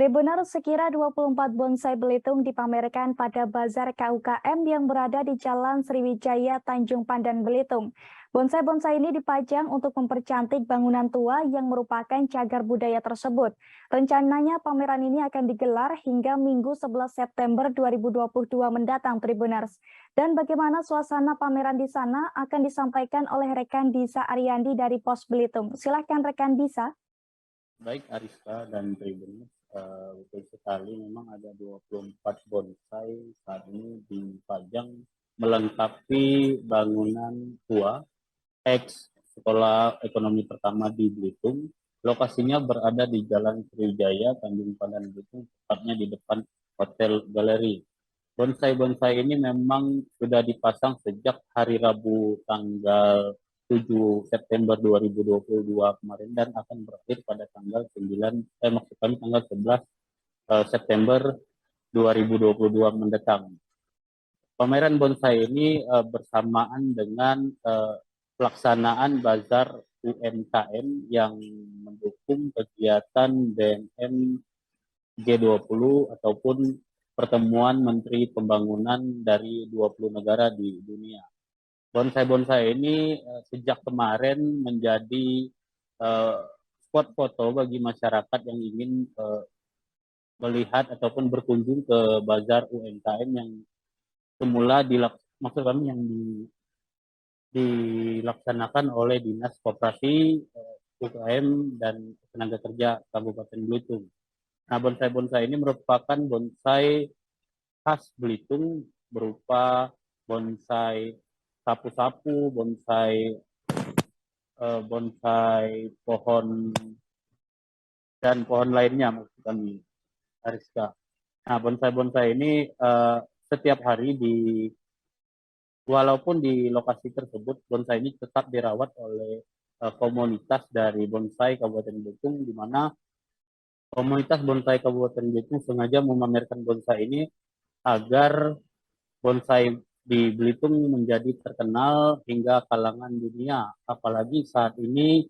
Tribuners, sekira 24 bonsai Belitung dipamerkan pada Bazar KUKM yang berada di Jalan Sriwijaya, Tanjung Pandan, Belitung. Bonsai-bonsai ini dipajang untuk mempercantik bangunan tua yang merupakan cagar budaya tersebut. Rencananya pameran ini akan digelar hingga Minggu 11 September 2022 mendatang, Tribuners. Dan bagaimana suasana pameran di sana akan disampaikan oleh rekan Disa Ariandi dari Pos Belitung. Silakan rekan Disa. Baik Ariska dan Tribuners, betul sekali memang ada 24 bonsai saat ini dipajang melengkapi bangunan tua ex Sekolah Ekonomi Pertama di Belitung. Lokasinya berada di Jalan Sriwijaya, Tanjung Pandan, Belitung, tepatnya di depan Hotel Galeri. Bonsai-bonsai ini memang sudah dipasang sejak hari Rabu tanggal 7 September 2022 kemarin dan akan berakhir pada tanggal 9, maksud kami tanggal 11 September 2022 mendatang. Pameran bonsai ini bersamaan dengan pelaksanaan Bazar UMKM yang mendukung kegiatan BNM G20 ataupun pertemuan Menteri Pembangunan dari 20 negara di dunia. Bonsai-bonsai ini sejak kemarin menjadi spot foto bagi masyarakat yang ingin melihat ataupun berkunjung ke Bazar UMKM yang semula maksud kami yang dilaksanakan oleh Dinas Koperasi, UKM, dan Tenaga Kerja Kabupaten Belitung. Nah, bonsai-bonsai ini merupakan bonsai khas Belitung berupa bonsai sapu-sapu, bonsai pohon dan pohon lainnya maksud kami, Ariska. Nah, bonsai-bonsai ini setiap hari walaupun di lokasi tersebut bonsai ini tetap dirawat oleh komunitas dari bonsai Kabupaten Belitung, di mana komunitas bonsai Kabupaten Belitung sengaja memamerkan bonsai ini agar bonsai di Belitung menjadi terkenal hingga kalangan dunia. Apalagi saat ini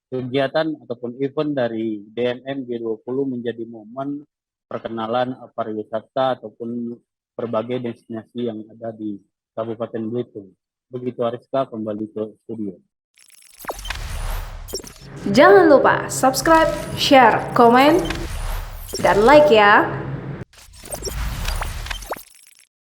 kegiatan ataupun event dari DNM G20 menjadi momen perkenalan pariwisata ataupun berbagai destinasi yang ada di Kabupaten Belitung. Begitu Ariska, kembali ke studio. Jangan lupa subscribe, share, komen, dan like ya.